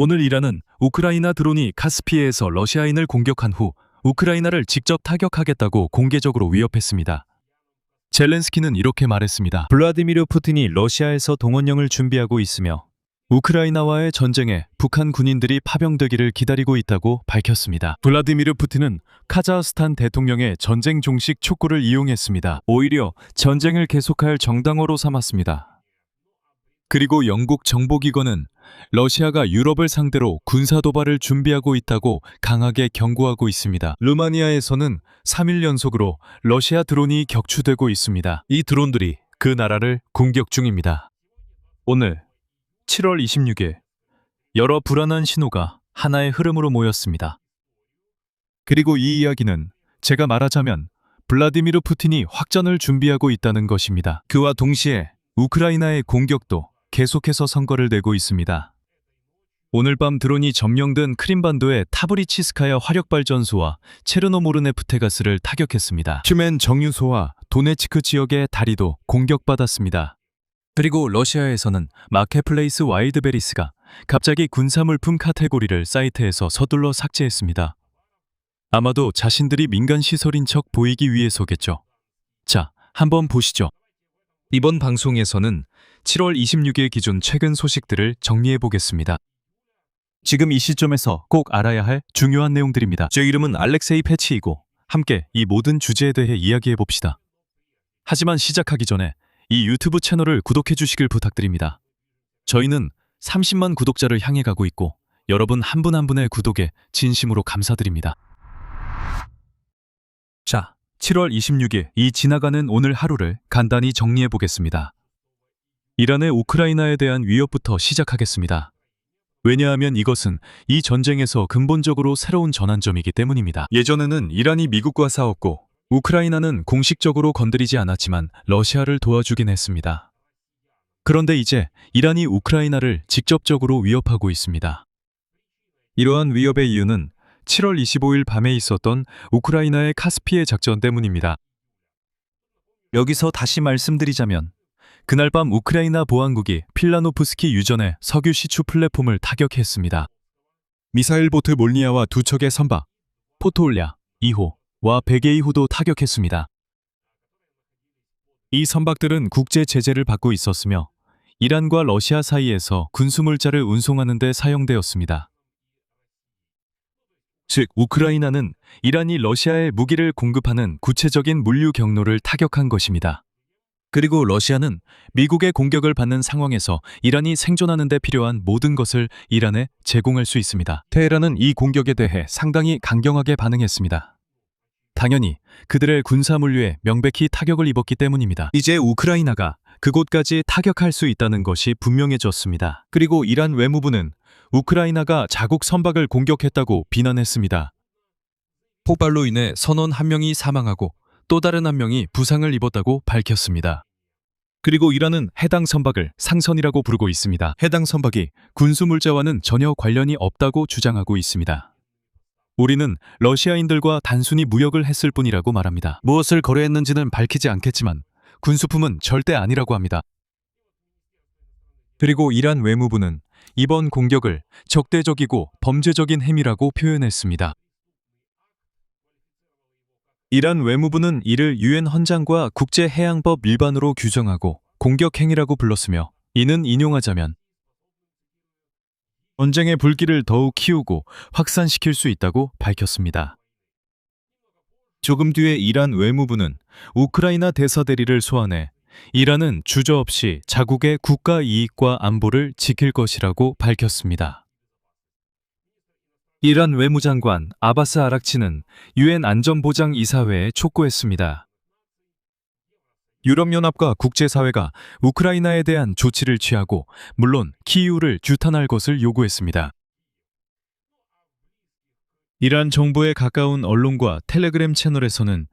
오늘 이란은 우크라이나 드론이 카스피해에서 러시아인을 공격한 후 우크라이나를 직접 타격하겠다고 공개적으로 위협했습니다. 젤렌스키는 이렇게 말했습니다. 블라디미르 푸틴이 러시아에서 동원령을 준비하고 있으며 우크라이나와의 전쟁에 북한 군인들이 파병되기를 기다리고 있다고 밝혔습니다. 블라디미르 푸틴은 카자흐스탄 대통령의 전쟁 종식 촉구를 이용했습니다. 오히려 전쟁을 계속할 정당화로 삼았습니다. 그리고 영국 정보기관은 러시아가 유럽을 상대로 군사 도발을 준비하고 있다고 강하게 경고하고 있습니다. 루마니아에서는 3일 연속으로 러시아 드론이 격추되고 있습니다. 이 드론들이 그 나라를 공격 중입니다. 오늘 7월 26일 여러 불안한 신호가 하나의 흐름으로 모였습니다. 그리고 이 이야기는 제가 말하자면 블라디미르 푸틴이 확전을 준비하고 있다는 것입니다. 그와 동시에 우크라이나의 공격도 계속해서 성과를 내고 있습니다. 오늘 밤 드론이 점령된 크림반도의 타브리치스카야 화력발전소와 체르노모르네프테가스를 타격했습니다. 튜멘 정유소와 도네츠크 지역의 다리도 공격받았습니다. 그리고 러시아에서는 마켓플레이스 와일드베리스가 갑자기 군사물품 카테고리를 사이트에서 서둘러 삭제했습니다. 아마도 자신들이 민간 시설인 척 보이기 위해서겠죠. 자, 한번 보시죠. 이번 방송에서는 7월 26일 기준 최근 소식들을 정리해 보겠습니다. 지금 이 시점에서 꼭 알아야 할 중요한 내용들입니다. 제 이름은 알렉세이 패치이고 함께 이 모든 주제에 대해 이야기해 봅시다. 하지만 시작하기 전에 이 유튜브 채널을 구독해 주시길 부탁드립니다. 저희는 30만 구독자를 향해 가고 있고 여러분 한 분 한 분의 구독에 진심으로 감사드립니다. 자, 7월 26일 이 지나가는 오늘 하루를 간단히 정리해 보겠습니다. 이란의 우크라이나에 대한 위협부터 시작하겠습니다. 왜냐하면 이것은 이 전쟁에서 근본적으로 새로운 전환점이기 때문입니다. 예전에는 이란이 미국과 싸웠고 우크라이나는 공식적으로 건드리지 않았지만 러시아를 도와주긴 했습니다. 그런데 이제 이란이 우크라이나를 직접적으로 위협하고 있습니다. 이러한 위협의 이유는 7월 25일 밤에 있었던 우크라이나의 카스피해 작전 때문입니다. 여기서 다시 말씀드리자면 그날 밤 우크라이나 보안국이 필라노프스키 유전의 석유 시추 플랫폼을 타격했습니다. 미사일 보트 몰니아와 두 척의 선박, 포토올랴 2호와 베게이호도 타격했습니다. 이 선박들은 국제 제재를 받고 있었으며 이란과 러시아 사이에서 군수물자를 운송하는 데 사용되었습니다. 즉, 우크라이나는 이란이 러시아에 무기를 공급하는 구체적인 물류 경로를 타격한 것입니다. 그리고 러시아는 미국의 공격을 받는 상황에서 이란이 생존하는 데 필요한 모든 것을 이란에 제공할 수 있습니다. 테헤란은 이 공격에 대해 상당히 강경하게 반응했습니다. 당연히 그들의 군사 물류에 명백히 타격을 입었기 때문입니다. 이제 우크라이나가 그곳까지 타격할 수 있다는 것이 분명해졌습니다. 그리고 이란 외무부는 우크라이나가 자국 선박을 공격했다고 비난했습니다. 폭발로 인해 선원 한 명이 사망하고 또 다른 한 명이 부상을 입었다고 밝혔습니다. 그리고 이란은 해당 선박을 상선이라고 부르고 있습니다. 해당 선박이 군수물자와는 전혀 관련이 없다고 주장하고 있습니다. 우리는 러시아인들과 단순히 무역을 했을 뿐이라고 말합니다. 무엇을 거래했는지는 밝히지 않겠지만 군수품은 절대 아니라고 합니다. 그리고 이란 외무부는 이번 공격을 적대적이고 범죄적인 행위라고 표현했습니다. 이란 외무부는 이를 유엔 헌장과 국제해양법 위반으로 규정하고 공격 행위라고 불렀으며 이는 인용하자면 전쟁의 불길을 더욱 키우고 확산시킬 수 있다고 밝혔습니다. 조금 뒤에 이란 외무부는 우크라이나 대사 대리를 소환해 이란은 주저없이 자국의 국가 이익과 안보를 지킬 것이라고 밝혔습니다. 이란 외무장관 아바스 아락치는 유엔 안전보장이사회에 촉구했습니다. 유럽연합과 국제사회가 우크라이나에 대한 조치를 취하고 물론 키이우를 규탄할 것을 요구했습니다. 이란 정부에 가까운 언론과 텔레그램 채널에서는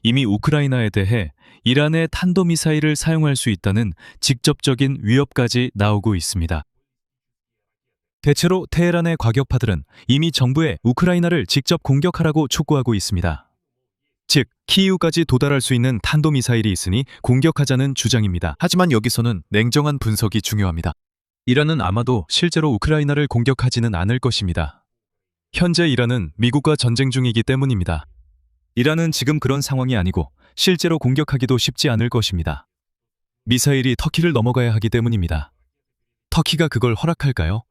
이미 우크라이나에 대해 이란의 탄도미사일을 사용할 수 있다는 직접적인 위협까지 나오고 있습니다. 대체로 테헤란의 과격파들은 이미 정부에 우크라이나를 직접 공격하라고 촉구하고 있습니다. 즉, 키이우까지 도달할 수 있는 탄도미사일이 있으니 공격하자는 주장입니다. 하지만 여기서는 냉정한 분석이 중요합니다. 이란은 아마도 실제로 우크라이나를 공격하지는 않을 것입니다. 현재 이란은 미국과 전쟁 중이기 때문입니다. 이란은 지금 그런 상황이 아니고 실제로 공격하기도 쉽지 않을 것입니다. 미사일이 터키를 넘어가야 하기 때문입니다. 터키가 그걸 허락할까요?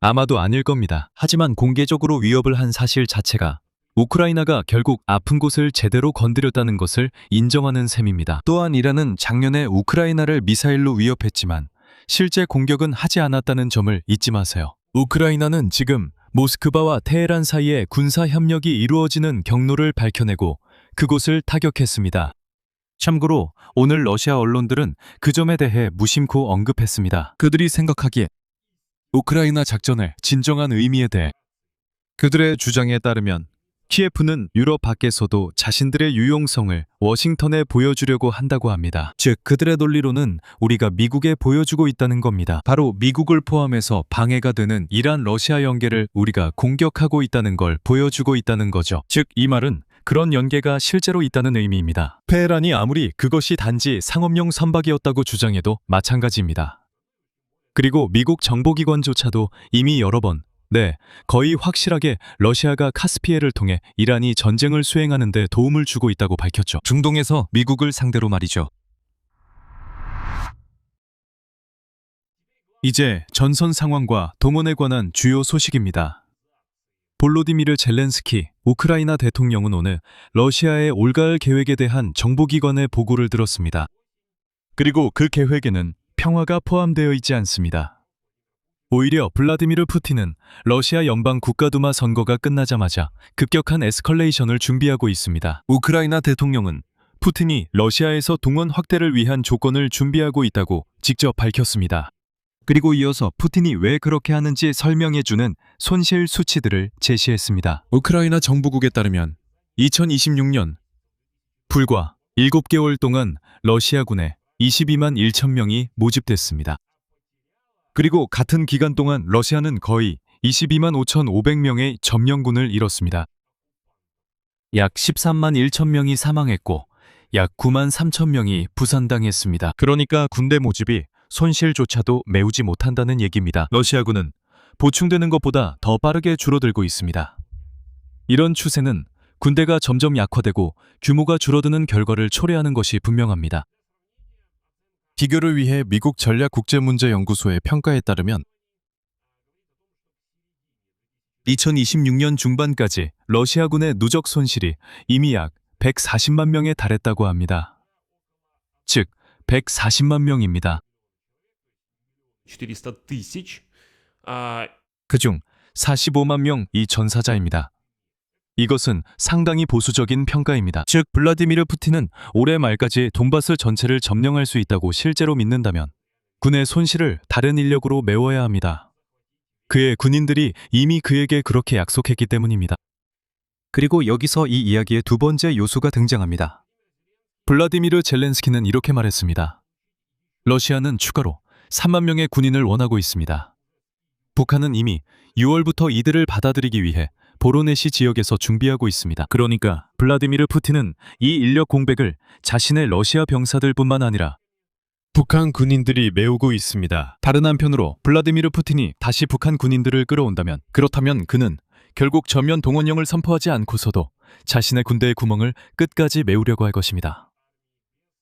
아마도 아닐 겁니다. 하지만 공개적으로 위협을 한 사실 자체가 우크라이나가 결국 아픈 곳을 제대로 건드렸다는 것을 인정하는 셈입니다. 또한 이란은 작년에 우크라이나를 미사일로 위협했지만 실제 공격은 하지 않았다는 점을 잊지 마세요. 우크라이나는 지금 모스크바와 테헤란 사이에 군사 협력이 이루어지는 경로를 밝혀내고 그곳을 타격했습니다. 참고로 오늘 러시아 언론들은 그 점에 대해 무심코 언급했습니다. 그들이 생각하기에 우크라이나 작전의 진정한 의미에 대해 그들의 주장에 따르면 키예프는 유럽 밖에서도 자신들의 유용성을 워싱턴에 보여주려고 한다고 합니다. 즉 그들의 논리로는 우리가 미국에 보여주고 있다는 겁니다. 바로 미국을 포함해서 방해가 되는 이란 러시아 연계를 우리가 공격하고 있다는 걸 보여주고 있다는 거죠. 즉 이 말은 그런 연계가 실제로 있다는 의미입니다. 테헤란이 아무리 그것이 단지 상업용 선박이었다고 주장해도 마찬가지입니다. 그리고 미국 정보기관조차도 이미 여러 번 거의 확실하게 러시아가 카스피해를 통해 이란이 전쟁을 수행하는 데 도움을 주고 있다고 밝혔죠. 중동에서 미국을 상대로 말이죠. 이제 전선 상황과 동원에 관한 주요 소식입니다. 볼로디미르 젤렌스키 우크라이나 대통령은 오늘 러시아의 올가을 계획에 대한 정보기관의 보고를 들었습니다. 그리고 그 계획에는 평화가 포함되어 있지 않습니다. 오히려 블라디미르 푸틴은 러시아 연방 국가두마 선거가 끝나자마자 급격한 에스컬레이션을 준비하고 있습니다. 우크라이나 대통령은 푸틴이 러시아에서 동원 확대를 위한 조건을 준비하고 있다고 직접 밝혔습니다. 그리고 이어서 푸틴이 왜 그렇게 하는지 설명해주는 손실 수치들을 제시했습니다. 우크라이나 정부국에 따르면 2026년 불과 7개월 동안 러시아군에 22만 1천 명이 모집됐습니다. 그리고 같은 기간 동안 러시아는 거의 22만 5,500명의 점령군을 잃었습니다. 약 13만 1천 명이 사망했고 약 9만 3천 명이 부산당했습니다. 그러니까 군대 모집이 손실조차도 메우지 못한다는 얘기입니다. 러시아군은 보충되는 것보다 더 빠르게 줄어들고 있습니다. 이런 추세는 군대가 점점 약화되고 규모가 줄어드는 결과를 초래하는 것이 분명합니다. 비교를 위해 미국 전략국제문제연구소의 평가에 따르면 2026년 중반까지 러시아군의 누적 손실이 이미 약 140만 명에 달했다고 합니다. 즉, 140만 명입니다. 400 тысяч. 그중 45만 명이 전사자입니다. 이것은 상당히 보수적인 평가입니다. 즉 블라디미르 푸틴은 올해 말까지 돈바스 전체를 점령할 수 있다고 실제로 믿는다면 군의 손실을 다른 인력으로 메워야 합니다. 그의 군인들이 이미 그에게 그렇게 약속했기 때문입니다. 그리고 여기서 이 이야기의 두 번째 요소가 등장합니다. 블라디미르 젤렌스키는 이렇게 말했습니다. 러시아는 추가로 3만 명의 군인을 원하고 있습니다. 북한은 이미 6월부터 이들을 받아들이기 위해 보로네시 지역에서 준비하고 있습니다. 그러니까 블라디미르 푸틴은 이 인력 공백을 자신의 러시아 병사들뿐만 아니라 북한 군인들이 메우고 있습니다. 다른 한편으로 블라디미르 푸틴이 다시 북한 군인들을 끌어온다면 그렇다면 그는 결국 전면 동원령을 선포하지 않고서도 자신의 군대의 구멍을 끝까지 메우려고 할 것입니다.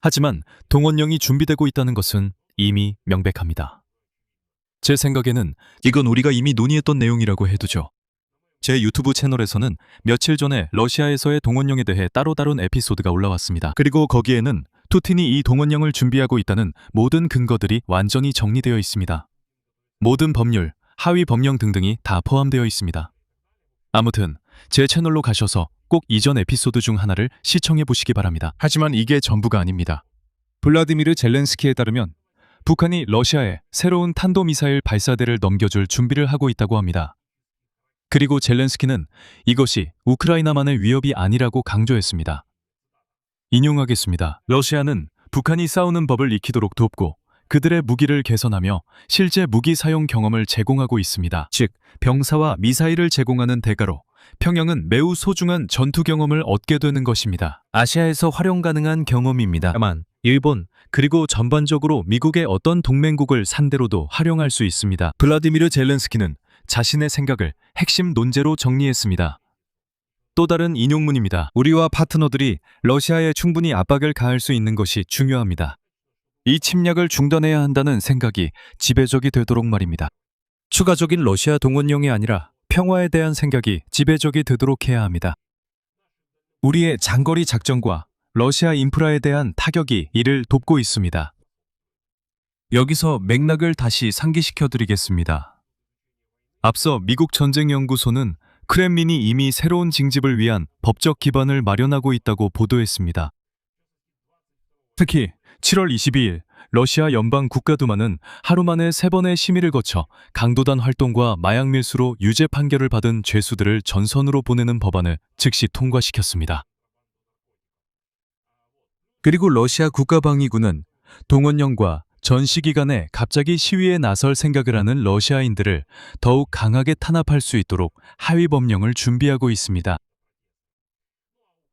하지만 동원령이 준비되고 있다는 것은 이미 명백합니다. 제 생각에는 이건 우리가 이미 논의했던 내용이라고 해두죠. 제 유튜브 채널에서는 며칠 전에 러시아에서의 동원령에 대해 따로 다룬 에피소드가 올라왔습니다. 그리고 거기에는 푸틴이 이 동원령을 준비하고 있다는 모든 근거들이 완전히 정리되어 있습니다. 모든 법률, 하위 법령 등등이 다 포함되어 있습니다. 아무튼 제 채널로 가셔서 꼭 이전 에피소드 중 하나를 시청해 보시기 바랍니다. 하지만 이게 전부가 아닙니다. 블라디미르 젤렌스키에 따르면 북한이 러시아에 새로운 탄도미사일 발사대를 넘겨줄 준비를 하고 있다고 합니다. 그리고 젤렌스키는 이것이 우크라이나만의 위협이 아니라고 강조했습니다. 인용하겠습니다. 러시아는 북한이 싸우는 법을 익히도록 돕고 그들의 무기를 개선하며 실제 무기 사용 경험을 제공하고 있습니다. 즉, 병사와 미사일을 제공하는 대가로 평양은 매우 소중한 전투 경험을 얻게 되는 것입니다. 아시아에서 활용 가능한 경험입니다. 다만 일본, 그리고 전반적으로 미국의 어떤 동맹국을 상대로도 활용할 수 있습니다. 블라디미르 젤렌스키는 자신의 생각을 핵심 논제로 정리했습니다. 또 다른 인용문입니다. 우리와 파트너들이 러시아에 충분히 압박을 가할 수 있는 것이 중요합니다. 이 침략을 중단해야 한다는 생각이 지배적이 되도록 말입니다. 추가적인 러시아 동원령이 아니라 평화에 대한 생각이 지배적이 되도록 해야 합니다. 우리의 장거리 작전과 러시아 인프라에 대한 타격이 이를 돕고 있습니다. 여기서 맥락을 다시 상기시켜 드리겠습니다. 앞서 미국 전쟁연구소는 크렘린이 이미 새로운 징집을 위한 법적 기반을 마련하고 있다고 보도했습니다. 특히 7월 22일 러시아 연방 국가두마는 하루 만에 3번의 심의를 거쳐 강도단 활동과 마약 밀수로 유죄 판결을 받은 죄수들을 전선으로 보내는 법안을 즉시 통과시켰습니다. 그리고 러시아 국가방위군은 동원령과 전시 기간에 갑자기 시위에 나설 생각을 하는 러시아인들을 더욱 강하게 탄압할 수 있도록 하위 법령을 준비하고 있습니다.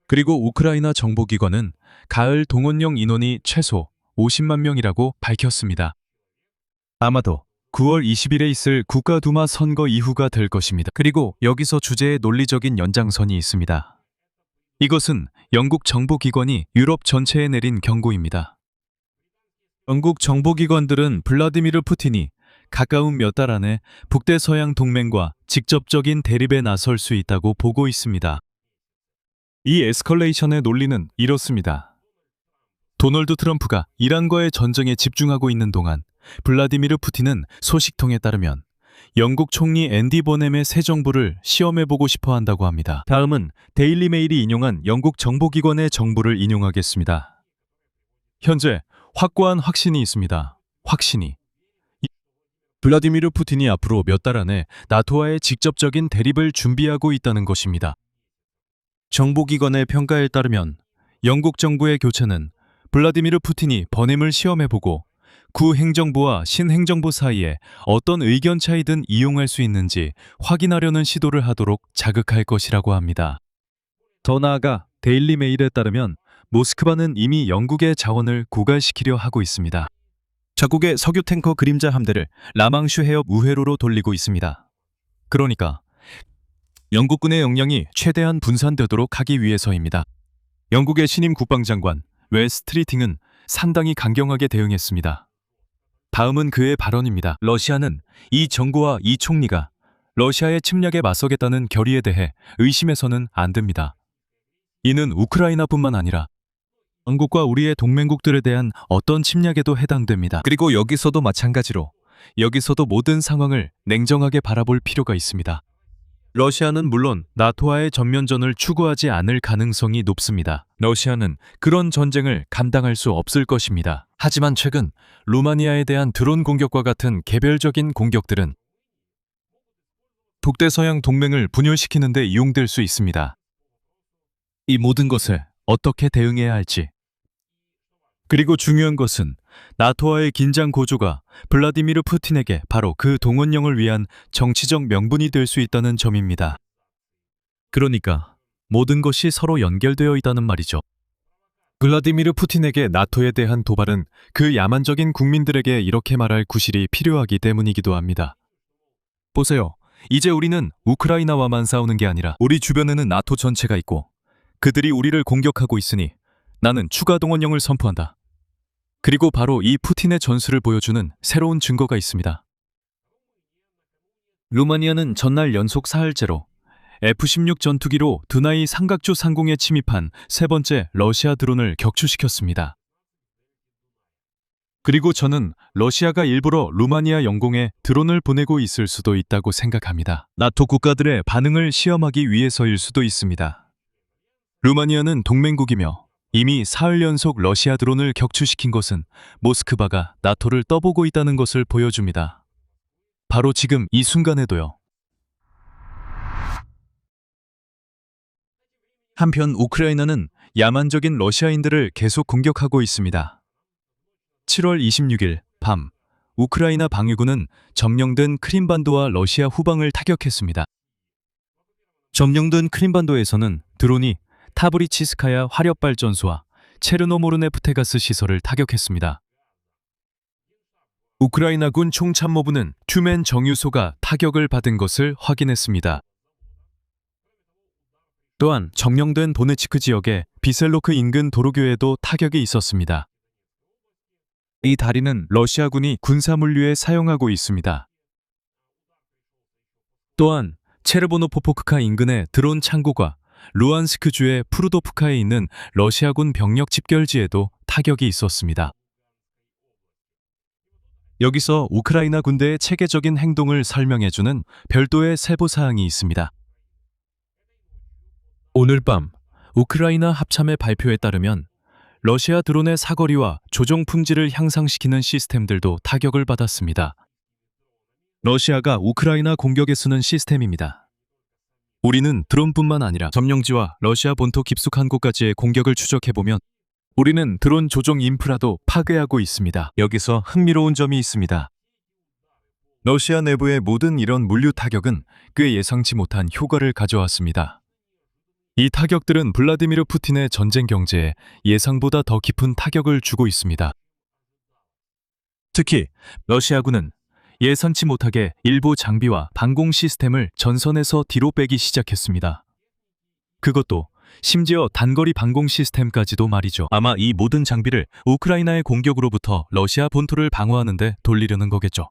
그리고 우크라이나 정보기관은 가을 동원령 인원이 최소 50만 명이라고 밝혔습니다. 아마도 9월 20일에 있을 국가두마 선거 이후가 될 것입니다. 그리고 여기서 주제의 논리적인 연장선이 있습니다. 이것은 영국 정보기관이 유럽 전체에 내린 경고입니다. 영국 정보기관들은 블라디미르 푸틴이 가까운 몇 달 안에 북대서양 동맹과 직접적인 대립에 나설 수 있다고 보고 있습니다. 이 에스컬레이션의 논리는 이렇습니다. 도널드 트럼프가 이란과의 전쟁에 집중하고 있는 동안 블라디미르 푸틴은 소식통에 따르면 영국 총리 앤디 보넴의 새 정부를 시험해보고 싶어 한다고 합니다. 다음은 데일리 메일이 인용한 영국 정보기관의 정보를 인용하겠습니다. 현재 확고한 확신이 있습니다. 확신이. 블라디미르 푸틴이 앞으로 몇 달 안에 나토와의 직접적인 대립을 준비하고 있다는 것입니다. 정보기관의 평가에 따르면 영국 정부의 교체는 블라디미르 푸틴이 번엠을 시험해보고 구 행정부와 신행정부 사이에 어떤 의견 차이든 이용할 수 있는지 확인하려는 시도를 하도록 자극할 것이라고 합니다. 더 나아가 데일리 메일에 따르면 모스크바는 이미 영국의 자원을 고갈시키려 하고 있습니다. 자국의 석유 탱커 그림자 함대를 라망슈 해협 우회로로 돌리고 있습니다. 그러니까 영국군의 역량이 최대한 분산되도록 하기 위해서입니다. 영국의 신임 국방장관 웨스트리팅은 상당히 강경하게 대응했습니다. 다음은 그의 발언입니다. 러시아는 이 정부와 이 총리가 러시아의 침략에 맞서겠다는 결의에 대해 의심해서는 안 됩니다. 이는 우크라이나뿐만 아니라 영국과 우리의 동맹국들에 대한 어떤 침략에도 해당됩니다. 그리고 여기서도 마찬가지로 여기서도 모든 상황을 냉정하게 바라볼 필요가 있습니다. 러시아는 물론 나토와의 전면전을 추구하지 않을 가능성이 높습니다. 러시아는 그런 전쟁을 감당할 수 없을 것입니다. 하지만 최근 루마니아에 대한 드론 공격과 같은 개별적인 공격들은 북대서양 동맹을 분열시키는 데 이용될 수 있습니다. 이 모든 것에 어떻게 대응해야 할지. 그리고 중요한 것은 나토와의 긴장 고조가 블라디미르 푸틴에게 바로 그 동원령을 위한 정치적 명분이 될 수 있다는 점입니다. 그러니까 모든 것이 서로 연결되어 있다는 말이죠. 블라디미르 푸틴에게 나토에 대한 도발은 그 야만적인 국민들에게 이렇게 말할 구실이 필요하기 때문이기도 합니다. 보세요. 이제 우리는 우크라이나와만 싸우는 게 아니라 우리 주변에는 나토 전체가 있고 그들이 우리를 공격하고 있으니 나는 추가 동원령을 선포한다. 그리고 바로 이 푸틴의 전술을 보여주는 새로운 증거가 있습니다. 루마니아는 전날 연속 사흘째로 F-16 전투기로 두나이 삼각주 상공에 침입한 세 번째 러시아 드론을 격추시켰습니다. 그리고 저는 러시아가 일부러 루마니아 영공에 드론을 보내고 있을 수도 있다고 생각합니다. 나토 국가들의 반응을 시험하기 위해서일 수도 있습니다. 루마니아는 동맹국이며 이미 사흘 연속 러시아 드론을 격추시킨 것은 모스크바가 나토를 떠보고 있다는 것을 보여줍니다. 바로 지금 이 순간에도요. 한편 우크라이나는 야만적인 러시아인들을 계속 공격하고 있습니다. 7월 26일 밤 우크라이나 방위군은 점령된 크림반도와 러시아 후방을 타격했습니다. 점령된 크림반도에서는 드론이 타브리치스카야 화력발전소와 체르노모르네프테가스 시설을 타격했습니다. 우크라이나군 총참모부는 튜멘 정유소가 타격을 받은 것을 확인했습니다. 또한 점령된 도네츠크 지역의 비셀로크 인근 도로교에도 타격이 있었습니다. 이 다리는 러시아군이 군사물류에 사용하고 있습니다. 또한 체르보노포포크카 인근의 드론 창고가 루안스크주의 프루도프카에 있는 러시아군 병력 집결지에도 타격이 있었습니다. 여기서 우크라이나 군대의 체계적인 행동을 설명해주는 별도의 세부사항이 있습니다. 오늘 밤 우크라이나 합참의 발표에 따르면 러시아 드론의 사거리와 조종 품질을 향상시키는 시스템들도 타격을 받았습니다. 러시아가 우크라이나 공격에 쓰는 시스템입니다. 우리는 드론뿐만 아니라 점령지와 러시아 본토 깊숙한 곳까지의 공격을 추적해보면 우리는 드론 조종 인프라도 파괴하고 있습니다. 여기서 흥미로운 점이 있습니다. 러시아 내부의 모든 이런 물류 타격은 꽤 예상치 못한 효과를 가져왔습니다. 이 타격들은 블라디미르 푸틴의 전쟁 경제에 예상보다 더 깊은 타격을 주고 있습니다. 특히 러시아군은 예상치 못하게 일부 장비와 방공 시스템을 전선에서 뒤로 빼기 시작했습니다. 그것도 심지어 단거리 방공 시스템까지도 말이죠. 아마 이 모든 장비를 우크라이나의 공격으로부터 러시아 본토를 방어하는 데 돌리려는 거겠죠.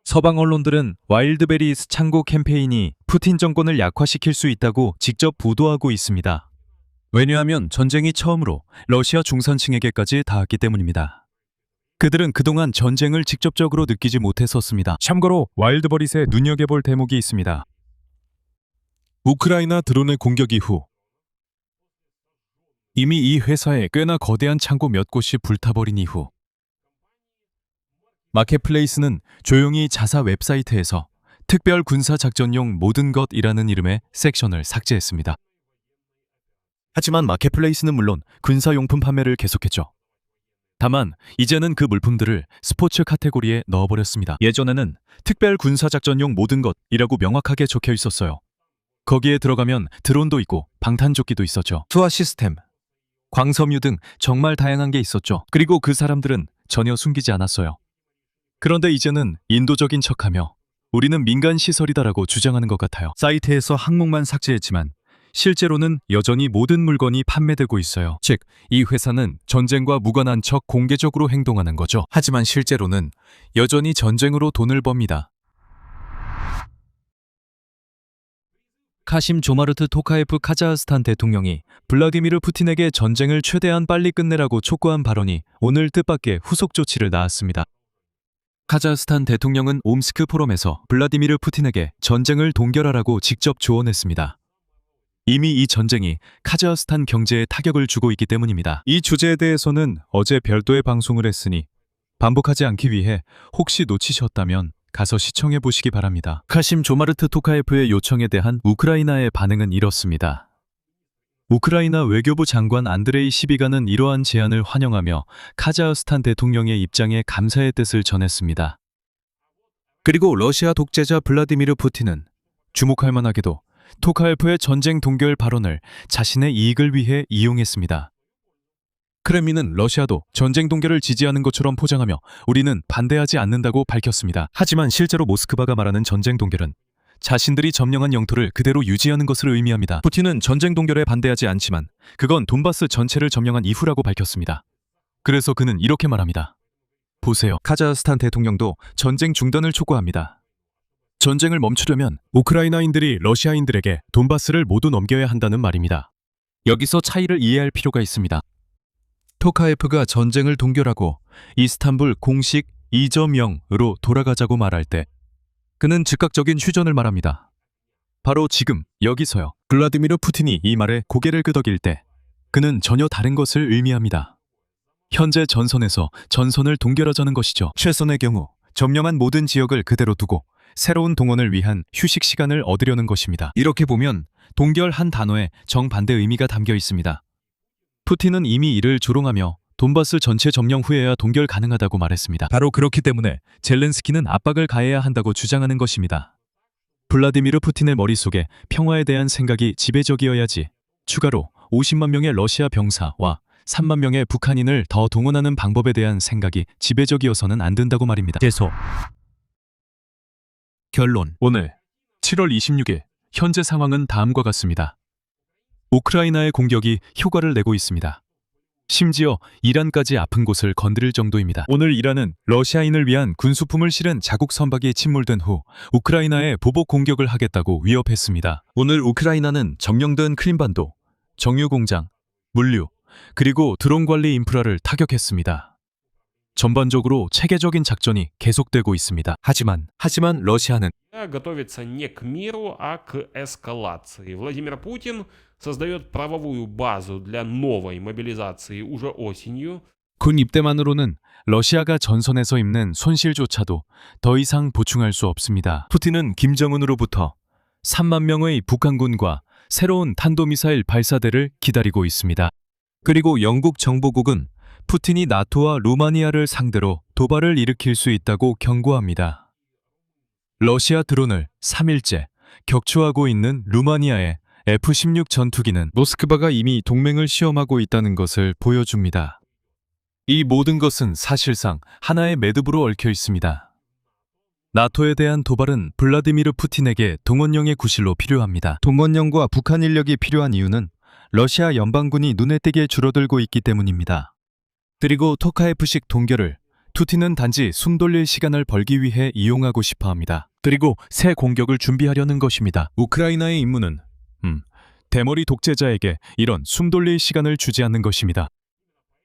서방 언론들은 와일드베리스 창고 캠페인이 푸틴 정권을 약화시킬 수 있다고 직접 보도하고 있습니다. 왜냐하면 전쟁이 처음으로 러시아 중산층에게까지 닿았기 때문입니다. 그들은 그동안 전쟁을 직접적으로 느끼지 못했었습니다. 참고로 와일드버릿에 눈여겨볼 대목이 있습니다. 우크라이나 드론의 공격 이후 이미 이 회사에 꽤나 거대한 창고 몇 곳이 불타버린 이후 마켓플레이스는 조용히 자사 웹사이트에서 특별 군사작전용 모든 것이라는 이름의 섹션을 삭제했습니다. 하지만 마켓플레이스는 물론 군사용품 판매를 계속했죠. 다만 이제는 그 물품들을 스포츠 카테고리에 넣어버렸습니다. 예전에는 특별 군사작전용 모든 것이라고 명확하게 적혀 있었어요. 거기에 들어가면 드론도 있고 방탄조끼도 있었죠. 투하 시스템, 광섬유 등 정말 다양한 게 있었죠. 그리고 그 사람들은 전혀 숨기지 않았어요. 그런데 이제는 인도적인 척하며 우리는 민간 시설이다라고 주장하는 것 같아요. 사이트에서 항목만 삭제했지만 실제로는 여전히 모든 물건이 판매되고 있어요. 즉, 이 회사는 전쟁과 무관한 척 공개적으로 행동하는 거죠. 하지만 실제로는 여전히 전쟁으로 돈을 법니다. 카심 조마르트 토카예프 카자흐스탄 대통령이 블라디미르 푸틴에게 전쟁을 최대한 빨리 끝내라고 촉구한 발언이 오늘 뜻밖의 후속 조치를 낳았습니다. 카자흐스탄 대통령은 옴스크 포럼에서 블라디미르 푸틴에게 전쟁을 동결하라고 직접 조언했습니다. 이미 이 전쟁이 카자흐스탄 경제에 타격을 주고 있기 때문입니다. 이 주제에 대해서는 어제 별도의 방송을 했으니 반복하지 않기 위해 혹시 놓치셨다면 가서 시청해 보시기 바랍니다. 카심 조마르트 토카예프의 요청에 대한 우크라이나의 반응은 이렇습니다. 우크라이나 외교부 장관 안드레이 시비가는 이러한 제안을 환영하며 카자흐스탄 대통령의 입장에 감사의 뜻을 전했습니다. 그리고 러시아 독재자 블라디미르 푸틴은 주목할 만하게도 토카예프의 전쟁 동결 발언을 자신의 이익을 위해 이용했습니다. 크렘린은 러시아도 전쟁 동결을 지지하는 것처럼 포장하며 우리는 반대하지 않는다고 밝혔습니다. 하지만 실제로 모스크바가 말하는 전쟁 동결은 자신들이 점령한 영토를 그대로 유지하는 것을 의미합니다. 푸틴은 전쟁 동결에 반대하지 않지만 그건 돈바스 전체를 점령한 이후라고 밝혔습니다. 그래서 그는 이렇게 말합니다. 보세요. 카자흐스탄 대통령도 전쟁 중단을 촉구합니다. 전쟁을 멈추려면 우크라이나인들이 러시아인들에게 돈바스를 모두 넘겨야 한다는 말입니다. 여기서 차이를 이해할 필요가 있습니다. 토카예프가 전쟁을 동결하고 이스탄불 공식 2.0으로 돌아가자고 말할 때 그는 즉각적인 휴전을 말합니다. 바로 지금 여기서요. 블라디미르 푸틴이 이 말에 고개를 끄덕일 때 그는 전혀 다른 것을 의미합니다. 현재 전선에서 전선을 동결하자는 것이죠. 최선의 경우 점령한 모든 지역을 그대로 두고 새로운 동원을 위한 휴식 시간을 얻으려는 것입니다. 이렇게 보면 동결 한 단어에 정반대 의미가 담겨 있습니다. 푸틴은 이미 이를 조롱하며 돈바스 전체 점령 후에야 동결 가능하다고 말했습니다. 바로 그렇기 때문에 젤렌스키는 압박을 가해야 한다고 주장하는 것입니다. 블라디미르 푸틴의 머릿속에 평화에 대한 생각이 지배적이어야지 추가로 50만 명의 러시아 병사와 3만 명의 북한인을 더 동원하는 방법에 대한 생각이 지배적이어서는 안 된다고 말입니다. 계속. 결론. 오늘 7월 26일 현재 상황은 다음과 같습니다. 우크라이나의 공격이 효과를 내고 있습니다. 심지어 이란까지 아픈 곳을 건드릴 정도입니다. 오늘 이란은 러시아인을 위한 군수품을 실은 자국 선박이 침몰된 후 우크라이나에 보복 공격을 하겠다고 위협했습니다. 오늘 우크라이나는 점령된 크림반도, 정유 공장, 물류, 그리고 드론 관리 인프라를 타격했습니다. 전반적으로 체계적인 작전이 계속되고 있습니다. 하지만 러시아는 готовится не к миру, а к эскалации. Владимир Путин создает правовую базу для новой мобилизации уже осенью. 군 입대만으로는 러시아가 전선에서 입는 손실조차도 더 이상 보충할 수 없습니다. 푸틴은 김정은으로부터 3만 명의 북한군과 새로운 탄도미사일 발사대를 기다리고 있습니다. 그리고 영국 정보국은 푸틴이 나토와 루마니아를 상대로 도발을 일으킬 수 있다고 경고합니다. 러시아 드론을 3일째 격추하고 있는 루마니아의 F-16 전투기는 모스크바가 이미 동맹을 시험하고 있다는 것을 보여줍니다. 이 모든 것은 사실상 하나의 매듭으로 얽혀 있습니다. 나토에 대한 도발은 블라디미르 푸틴에게 동원령의 구실로 필요합니다. 동원령과 북한 인력이 필요한 이유는 러시아 연방군이 눈에 띄게 줄어들고 있기 때문입니다. 그리고 토카예프식 동결을 푸틴은 단지 숨 돌릴 시간을 벌기 위해 이용하고 싶어 합니다. 그리고 새 공격을 준비하려는 것입니다. 우크라이나의 임무는 대머리 독재자에게 이런 숨 돌릴 시간을 주지 않는 것입니다.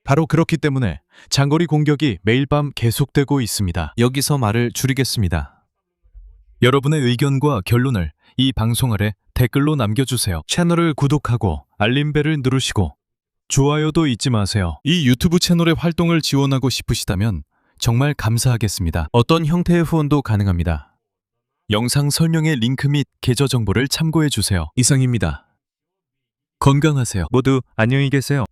바로 그렇기 때문에 장거리 공격이 매일 밤 계속되고 있습니다. 여기서 말을 줄이겠습니다. 여러분의 의견과 결론을 이 방송 아래 댓글로 남겨주세요. 채널을 구독하고 알림벨을 누르시고 좋아요도 잊지 마세요. 이 유튜브 채널의 활동을 지원하고 싶으시다면 정말 감사하겠습니다. 어떤 형태의 후원도 가능합니다. 영상 설명의 링크 및 계좌 정보를 참고해 주세요. 이상입니다. 건강하세요. 모두 안녕히 계세요.